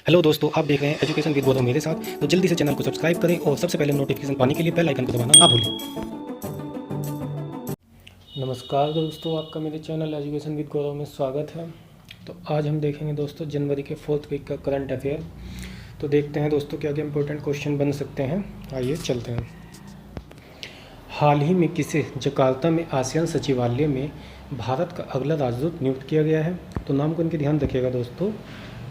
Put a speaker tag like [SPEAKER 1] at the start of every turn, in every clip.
[SPEAKER 1] Hello दोस्तों, आप देख रहे हैं एजुकेशन विद गौरव मेरे साथ। तो जल्दी से चैनल को सब्सक्राइब करें और सबसे पहले नोटिफिकेशन पाने के लिए बेल आइकन को दबाना ना भूलें। नमस्कार दोस्तों, आपका मेरे चैनल एजुकेशन विद गौरव में स्वागत है। तो आज हम देखेंगे दोस्तों जनवरी के 4th वीक का करंट अफेयर। तो देखते हैं दोस्तों क्या क्या इंपॉर्टेंट क्वेश्चन बन सकते हैं। आइए चलते हैं। हाल ही में किसे जकार्ता में आसियान सचिवालय में भारत का अगला राजदूत नियुक्त किया गया है? तो नाम को इनके ध्यान रखिएगा दोस्तों,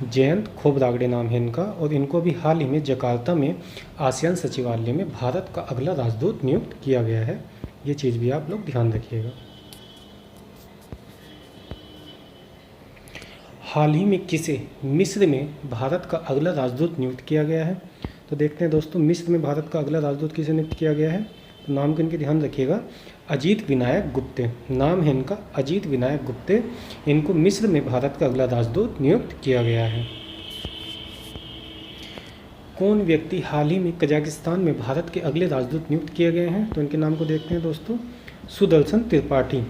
[SPEAKER 1] जयंत खोब्रागडे नाम है इनका, और इनको भी हाल ही में जकार्ता में आसियान सचिवालय में भारत का अगला राजदूत नियुक्त किया गया है। ये चीज़ भी आप लोग ध्यान रखिएगा। हाल ही में किसे मिस्र में भारत का अगला राजदूत नियुक्त किया गया है? तो देखते हैं दोस्तों, मिस्र में भारत का अगला राजदूत किसे नियुक्त किया गया है? तो नाम को इनके ध्यान रखिएगा, अजीत विनायक गुप्ते नाम है इनका, अजीत विनायक गुप्ते। इनको मिस्र में भारत का अगला राजदूत नियुक्त किया गया है। कौन व्यक्ति हाल ही में कजाकिस्तान में भारत के अगले राजदूत नियुक्त किए गए हैं? तो इनके नाम को देखते हैं दोस्तों, सुदर्शन त्रिपाठी।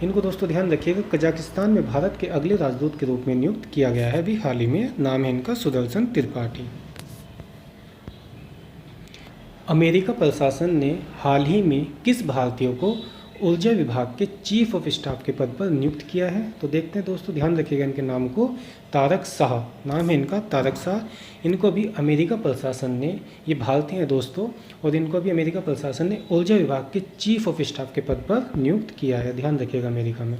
[SPEAKER 1] इनको दोस्तों ध्यान रखिएगा, कजाकिस्तान में भारत के अगले राजदूत के रूप में नियुक्त किया गया है अभी हाल ही में। नाम है इनका सुदर्शन त्रिपाठी। अमेरिका प्रशासन ने हाल ही में किस भारतीय को ऊर्जा विभाग के चीफ ऑफ स्टाफ के पद पर नियुक्त किया है? तो देखते हैं दोस्तों, ध्यान रखिएगा इनके नाम को, तारक शाह नाम है इनका, तारक शाह। इनको भी अमेरिका प्रशासन ने, ये भारतीय हैं दोस्तों, और इनको भी अमेरिका प्रशासन ने ऊर्जा विभाग के चीफ ऑफ स्टाफ के पद पर नियुक्त किया है। ध्यान रखिएगा अमेरिका में।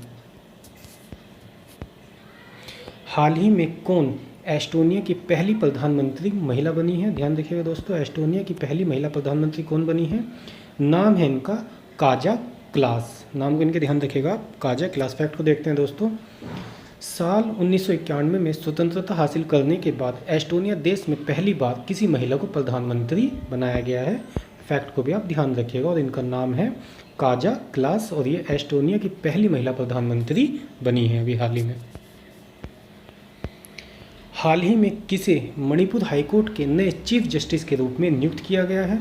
[SPEAKER 1] हाल ही में कौन एस्टोनिया की पहली प्रधानमंत्री महिला बनी है? ध्यान रखिएगा दोस्तों, एस्टोनिया की पहली महिला प्रधानमंत्री कौन बनी है? नाम है इनका काजा क्लास। नाम को इनके ध्यान रखिएगा, काजा क्लास। फैक्ट को देखते हैं दोस्तों, साल 1991 में स्वतंत्रता हासिल करने के बाद एस्टोनिया देश में पहली बार किसी महिला को प्रधानमंत्री बनाया गया है। फैक्ट को भी आप ध्यान रखिएगा, और इनका नाम है काजा क्लास, और ये एस्टोनिया की पहली महिला प्रधानमंत्री बनी है अभी हाल ही में। हाल ही में किसे मणिपुर हाईकोर्ट के नए चीफ जस्टिस के रूप में नियुक्त किया गया है?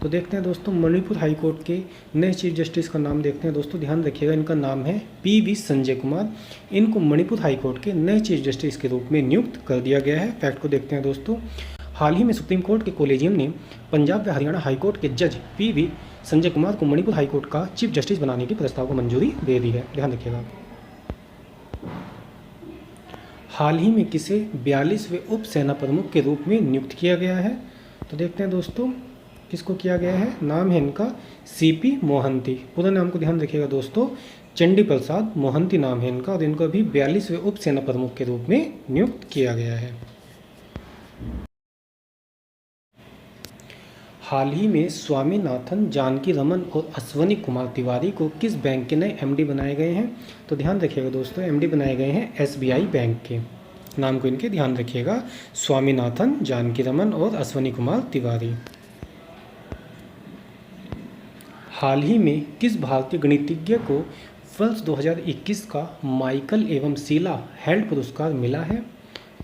[SPEAKER 1] तो देखते हैं दोस्तों, मणिपुर हाईकोर्ट के नए चीफ जस्टिस का नाम देखते हैं दोस्तों, ध्यान रखिएगा इनका नाम है PV संजय कुमार। इनको मणिपुर हाईकोर्ट के नए चीफ जस्टिस के रूप में नियुक्त कर दिया गया है। फैक्ट को देखते हैं दोस्तों, हाल ही में सुप्रीम कोर्ट के कोलेजियम ने पंजाब व हरियाणा हाईकोर्ट के जज PV संजय कुमार को मणिपुर हाईकोर्ट का चीफ जस्टिस बनाने के प्रस्ताव को मंजूरी दे दी है। ध्यान रखिएगा। हाल ही में किसे 42वें उप सेना प्रमुख के रूप में नियुक्त किया गया है? तो देखते हैं दोस्तों, किसको किया गया है? नाम है इनका CP मोहंती। पूरा नाम को ध्यान रखिएगा दोस्तों, चंडी प्रसाद मोहंती नाम है इनका, और इनको भी 42वें उप सेना प्रमुख के रूप में नियुक्त किया गया है। हाल ही में स्वामीनाथन जानकी रमन और अश्वनी कुमार तिवारी को किस बैंक के नए MD बनाए गए हैं? तो ध्यान रखिएगा दोस्तों, MD बनाए गए हैं SBI बैंक के। नाम को इनके ध्यान रखिएगा, स्वामीनाथन जानकी रमन और अश्वनी कुमार तिवारी। हाल ही में किस भारतीय गणितज्ञ को वर्ष 2021 का माइकल एवं शीला हेल्ड पुरस्कार मिला है?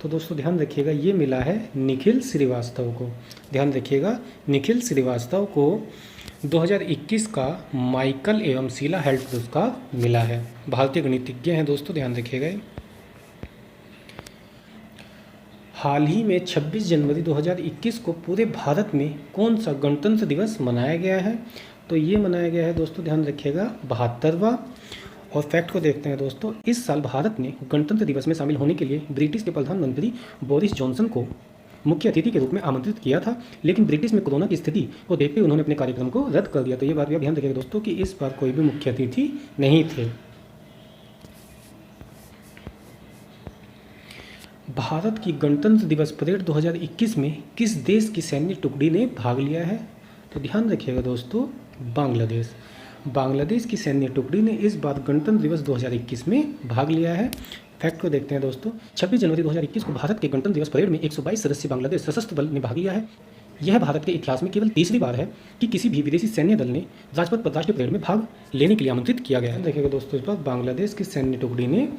[SPEAKER 1] तो दोस्तों ध्यान रखिएगा, ये मिला है निखिल श्रीवास्तव को। ध्यान रखिएगा, निखिल श्रीवास्तव को 2021 का माइकल एवं शीला हेल्ड पुरस्कार मिला है। भारतीय गणितज्ञ हैं दोस्तों, ध्यान रखिएगा। हाल ही में 26 जनवरी 2021 को पूरे भारत में कौन सा गणतंत्र दिवस मनाया गया है? तो ये मनाया गया है दोस्तों, ध्यान रखिएगा, 72वां। और फैक्ट को देखते हैं दोस्तों, इस साल भारत ने गणतंत्र दिवस में शामिल होने के लिए ब्रिटिश के प्रधानमंत्री बोरिस जॉनसन को मुख्य अतिथि के रूप में आमंत्रित किया था, लेकिन ब्रिटिश में कोरोना की स्थिति को देखते हुए उन्होंने अपने कार्यक्रम को रद्द कर दिया। तो ये बात भी आप ध्यान रखिएगा दोस्तों, कि इस बार कोई भी मुख्य अतिथि नहीं थे। भारत की गणतंत्र दिवस परेड 2021 में किस देश की सैन्य टुकड़ी ने भाग लिया है? तो ध्यान रखिएगा दोस्तों, बांग्लादेश। बांग्लादेश की सैन्य टुकड़ी ने इस बार गणतंत्र दिवस 2021 में भाग लिया है। फैक्ट को देखते हैं दोस्तों, 26 जनवरी 2021 को भारत के गणतंत्र दिवस परेड में 122 सदस्यीय बांग्लादेश सशस्त्र बल ने भाग लिया है। यह भारत के इतिहास में केवल तीसरी बार है कि किसी भी विदेशी सैन्य दल ने राजपथ पर राष्ट्रीय परेड में भाग लेने के लिए आमंत्रित किया गया है। देखिएगा दोस्तों, इस बार बांग्लादेश की सैन्य टुकड़ी ने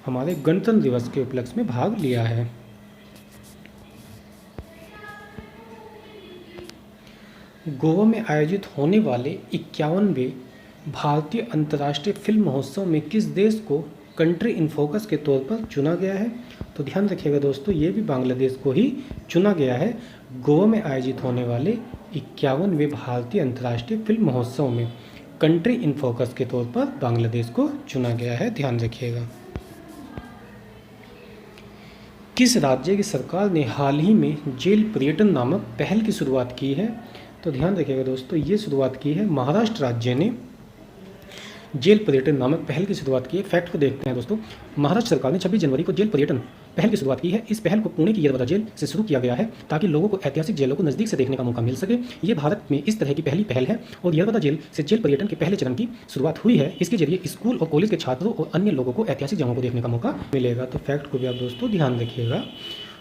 [SPEAKER 1] हमारे गणतंत्र दिवस के उपलक्ष्य में भाग लिया है। गोवा में आयोजित होने वाले 51वें भारतीय अंतर्राष्ट्रीय फिल्म महोत्सव में किस देश को कंट्री इन फोकस के तौर पर चुना गया है? तो ध्यान रखिएगा दोस्तों, ये भी बांग्लादेश को ही चुना गया है। गोवा में आयोजित होने वाले 51वें भारतीय अंतर्राष्ट्रीय फिल्म महोत्सव में कंट्री इन फोकस के तौर पर बांग्लादेश को चुना गया है, ध्यान रखिएगा। किस राज्य की सरकार ने हाल ही में जेल पर्यटन नामक पहल की शुरुआत की है? तो ध्यान रखिएगा दोस्तों, ये शुरुआत की है महाराष्ट्र राज्य ने जेल पर्यटन नामक पहल की शुरुआत की है। फैक्ट को देखते हैं दोस्तों, महाराष्ट्र सरकार ने 26 जनवरी को जेल पर्यटन पहल की शुरुआत की है। इस पहल को पुणे की यरवदा जेल से शुरू किया गया है ताकि लोगों को ऐतिहासिक जेलों को नज़दीक से देखने का मौका मिल सके। ये भारत में इस तरह की पहली पहल है और यरवदा जेल से जेल पर्यटन के पहले चरण की शुरुआत हुई है। इसके जरिए स्कूल और कॉलेज के छात्रों और अन्य लोगों को ऐतिहासिक जगहों को देखने का मौका मिलेगा। तो फैक्ट को भी आप दोस्तों ध्यान रखिएगा।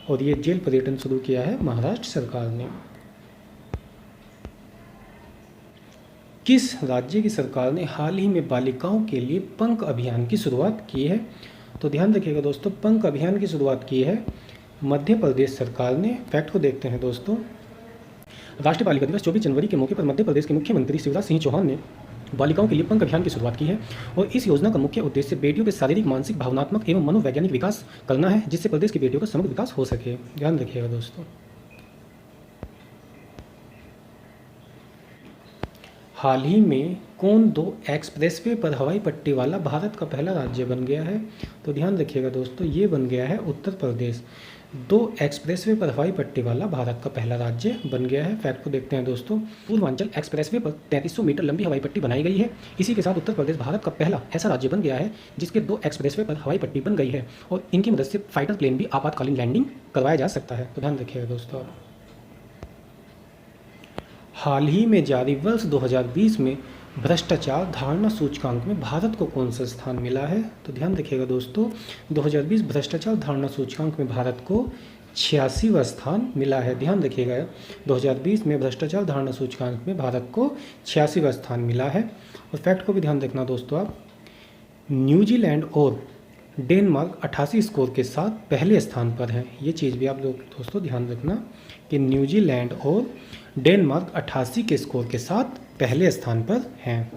[SPEAKER 1] और ये जेल पर्यटन शुरू किया है महाराष्ट्र सरकार ने। किस राज्य की सरकार ने हाल ही में बालिकाओं के लिए पंख अभियान की शुरुआत की है? तो ध्यान रखिएगा दोस्तों, पंख अभियान की शुरुआत की है मध्य प्रदेश सरकार ने। फैक्ट को देखते हैं दोस्तों, राष्ट्रीय बालिका दिवस 24 जनवरी के मौके पर मध्य प्रदेश के मुख्यमंत्री शिवराज सिंह चौहान ने बालिकाओं के लिए पंख अभियान की शुरुआत की है। और इस योजना का मुख्य उद्देश्य बेटियों के शारीरिक, मानसिक, भावनात्मक एवं मनोवैज्ञानिक विकास करना है, जिससे प्रदेश की बेटियों का समग्र विकास हो सके। ध्यान रखिएगा दोस्तों। हाल ही में कौन 2 एक्सप्रेसवे पर हवाई पट्टी वाला भारत का पहला राज्य बन गया है? तो ध्यान रखिएगा दोस्तों, ये बन गया है उत्तर प्रदेश। 2 एक्सप्रेसवे पर हवाई पट्टी वाला भारत का पहला राज्य बन गया है। फैक्ट को देखते हैं दोस्तों, पूर्वांचल एक्सप्रेसवे पर 3300 मीटर लंबी हवाई पट्टी बनाई गई है। इसी के साथ उत्तर प्रदेश भारत का पहला ऐसा राज्य बन गया है जिसके 2 एक्सप्रेसवे पर हवाई पट्टी बन गई है और इनकी मदद से फाइटर प्लेन भी आपातकालीन लैंडिंग करवाया जा सकता है। तो ध्यान रखिएगा दोस्तों। हाल ही में जारी वर्ष 2020 में भ्रष्टाचार धारणा सूचकांक में भारत को कौन सा स्थान मिला है? तो ध्यान रखिएगा दोस्तों, 2020 भ्रष्टाचार धारणा सूचकांक में भारत को 86वां स्थान मिला है। ध्यान रखिएगा, 2020 में भ्रष्टाचार धारणा सूचकांक में भारत को 86वां स्थान मिला है। और फैक्ट को भी ध्यान रखना दोस्तों आप, न्यूजीलैंड और डेनमार्क 88 स्कोर के साथ पहले स्थान पर हैं। ये चीज़ भी आप लोग दोस्तों ध्यान रखना कि न्यूजीलैंड और डेनमार्क 88 के स्कोर के साथ पहले स्थान पर हैं।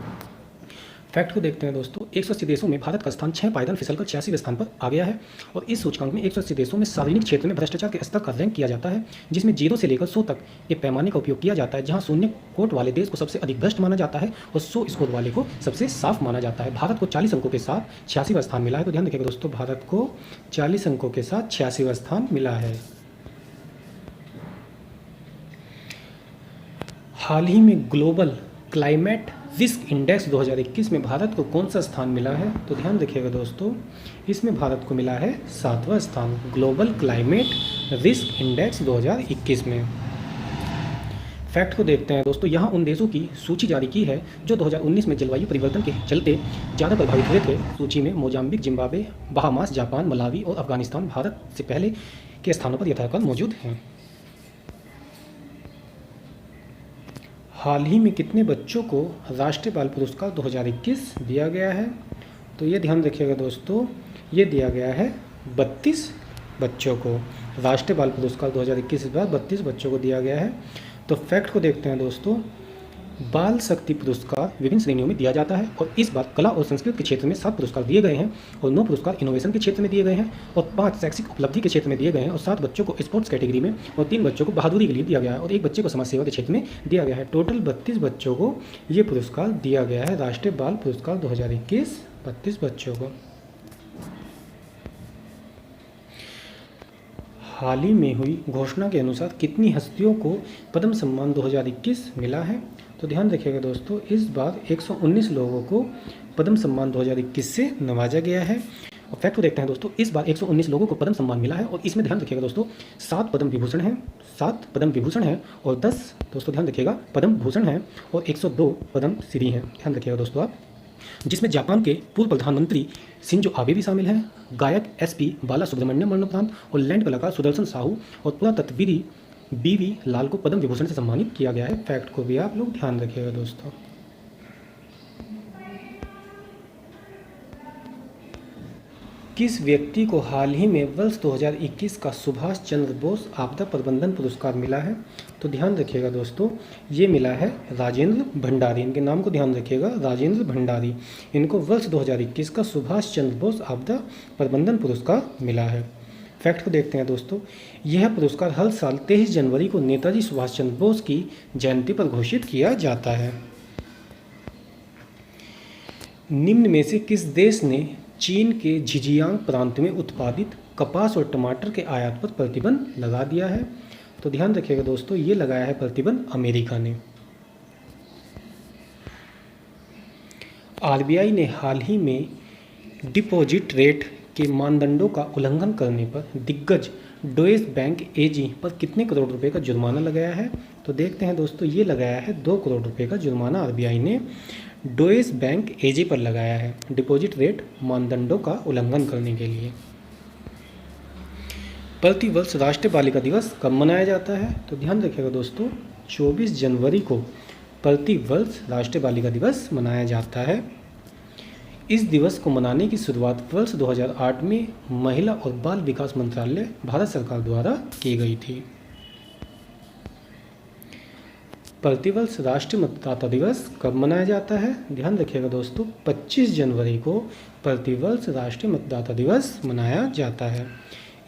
[SPEAKER 1] फैक्ट को देखते हैं दोस्तों, 180 देशों में भारत का स्थान 6 पायदान फिसलकर 86वें स्थान पर आ गया है। और इस सूचकांक में 180 देशों में सार्वजनिक क्षेत्र में भ्रष्टाचार के स्तर का रैंक किया जाता है, जिसमें 0 से लेकर 100 तक के पैमाने का उपयोग किया जाता है, जहां 0 कोट वाले देश को सबसे अधिक भ्रष्ट माना जाता है और 100 स्कोर वाले को सबसे साफ माना जाता है। भारत को 40 अंकों के साथ 86वां स्थान मिला है। तो ध्यान रखिएगा दोस्तों, भारत को 40 अंकों के साथ 86वां स्थान मिला है। हाल ही में ग्लोबल क्लाइमेट रिस्क इंडेक्स 2021 में भारत को कौन सा स्थान मिला है? तो ध्यान रखिएगा दोस्तों, इसमें भारत को मिला है 7वां स्थान ग्लोबल क्लाइमेट रिस्क इंडेक्स 2021 में। फैक्ट को देखते हैं दोस्तों, यहाँ उन देशों की सूची जारी की है जो 2019 में जलवायु परिवर्तन के चलते ज़्यादा प्रभावित हुए थे। सूची में Mozambique, Zimbabwe, Bahamas, Japan, Malawi और अफगानिस्तान भारत से पहले के स्थानों पर यथाकाल मौजूद हैं। हाल ही में कितने बच्चों को राष्ट्रीय बाल पुरस्कार 2021 दिया गया है? तो ये ध्यान रखिएगा दोस्तों, ये दिया गया है 32 बच्चों को। राष्ट्रीय बाल पुरस्कार 2021 इस बार 32 बच्चों को दिया गया है। तो फैक्ट को देखते हैं दोस्तों, बाल शक्ति पुरस्कार विभिन्न श्रेणियों में दिया जाता है और इस बार कला और संस्कृति के क्षेत्र में 7 पुरस्कार दिए गए हैं और 9 पुरस्कार इनोवेशन के क्षेत्र में दिए गए हैं और 5 शैक्षिक उपलब्धि के क्षेत्र में दिए गए हैं और 7 बच्चों को स्पोर्ट्स कैटेगरी में और 3 बच्चों को बहादुरी के लिए दिया गया है और 1 बच्चे को समाज सेवा के क्षेत्र में दिया गया है। टोटल 32 बच्चों को ये पुरस्कार दिया गया है, राष्ट्रीय बाल पुरस्कार 2021 32 बच्चों को। हाल ही में हुई घोषणा के अनुसार कितनी हस्तियों को पद्म सम्मान 2021 मिला है? तो ध्यान रखिएगा दोस्तों, इस बार 119 लोगों को पद्म सम्मान 2021 से नवाजा गया है। और फैक्ट को देखते हैं दोस्तों, इस बार 119 लोगों को पद्म सम्मान मिला है और इसमें ध्यान रखिएगा दोस्तों 7 पद्म विभूषण हैं, 7 पद्म विभूषण हैं और 10 दोस्तों ध्यान रखिएगा पद्म भूषण हैं और 102 पद्म श्री हैं। ध्यान रखिएगा दोस्तों आप, जिसमें जापान के पूर्व प्रधानमंत्री शिंजो आबे भी शामिल हैं, गायक एसपी बाला सुब्रमण्यम मरणोपरांत और लैंड कलाकार सुदर्शन साहू और पुरातत्वविद बीवी लाल को पद्म विभूषण से सम्मानित किया गया है। फैक्ट को भी आप लोग ध्यान रखिएगा दोस्तों। किस व्यक्ति को हाल ही में वर्ष 2021 का सुभाष चंद्र बोस आपदा प्रबंधन पुरस्कार मिला है? तो ध्यान रखिएगा दोस्तों, ये मिला है राजेंद्र भंडारी। इनके नाम को ध्यान रखिएगा, राजेंद्र भंडारी। इनको वर्ष 2021 का सुभाष चंद्र बोस आपदा प्रबंधन पुरस्कार मिला है। फैक्ट को देखते हैं दोस्तों। यह पुरस्कार हर साल 23 जनवरी को नेताजी सुभाष चंद्र बोस की जयंती पर घोषित किया जाता है। निम्न में से किस देश ने चीन के झिंजियांग प्रांत में उत्पादित कपास और टमाटर के आयात पर प्रतिबंध लगा दिया है? तो ध्यान रखिएगा दोस्तों, ये लगाया है प्रतिबंध अमेरिका ने। आरबीआई ने हाल ही में डिपॉजिट रेट के मानदंडों का उल्लंघन करने पर दिग्गज डॉयश बैंक एजी पर कितने करोड़ रुपए का जुर्माना लगाया है? तो देखते हैं दोस्तों, ये लगाया है 2 करोड़ रुपए का जुर्माना आरबीआई ने डॉयश बैंक एजी पर लगाया है डिपॉजिट रेट मानदंडों का उल्लंघन करने के लिए। प्रतिवर्ष राष्ट्रीय बालिका दिवस कब मनाया जाता है? तो ध्यान रखिएगा दोस्तों, 24 जनवरी को प्रतिवर्ष राष्ट्रीय बालिका दिवस मनाया जाता है। इस दिवस को मनाने की शुरुआत वर्ष 2008 में महिला और बाल विकास मंत्रालय भारत सरकार द्वारा की गई थी। प्रतिवर्ष राष्ट्रीय मतदाता दिवस कब मनाया जाता है? ध्यान रखिएगा दोस्तों, 25 जनवरी को प्रतिवर्ष राष्ट्रीय मतदाता दिवस मनाया जाता है।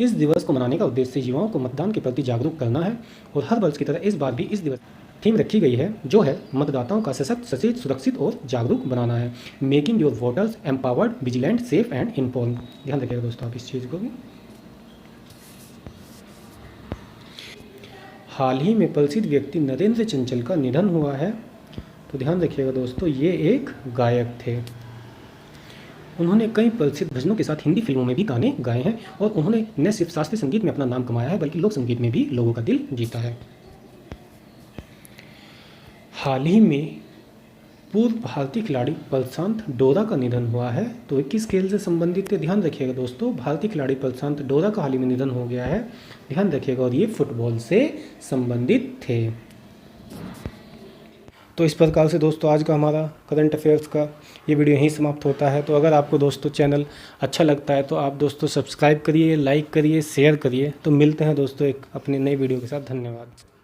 [SPEAKER 1] इस दिवस को मनाने का उद्देश्य युवाओं को मतदान के प्रति जागरूक करना है और हर वर्ष की तरह इस बार भी इस दिवस थीम रखी गई है, जो है मतदाताओं का सशक्त, सचेत, सुरक्षित और जागरूक बनाना है। Making your voters empowered, vigilant, safe and inform. ध्यान रखिएगा दोस्तों आप इस चीज़ को भी। हाल ही में प्रसिद्ध व्यक्ति नरेंद्र चंचल का निधन हुआ है। तो ध्यान रखिएगा दोस्तों, ये एक गायक थे। उन्होंने कई प्रसिद्ध भजनों के साथ हिंदी फिल्मों में भी गाने गाए हैं और उन्होंने न सिर्फ शास्त्रीय संगीत में अपना नाम कमाया है बल्कि लोक संगीत में भी लोगों का दिल जीता है। हाल ही में पूर्व भारतीय खिलाड़ी प्रशांत डोरा का निधन हुआ है। तो किस खेल से संबंधित है? ध्यान रखिएगा दोस्तों, भारतीय खिलाड़ी प्रशांत डोरा का हाल ही में निधन हो गया है। ध्यान रखिएगा, और ये फुटबॉल से संबंधित थे। तो इस प्रकार से दोस्तों आज का हमारा करंट अफेयर्स का ये वीडियो यहीं समाप्त होता है। तो अगर आपको दोस्तों चैनल अच्छा लगता है तो आप दोस्तों सब्सक्राइब करिए, लाइक करिए, शेयर करिए। तो मिलते हैं दोस्तों एक अपने नए वीडियो के साथ। धन्यवाद।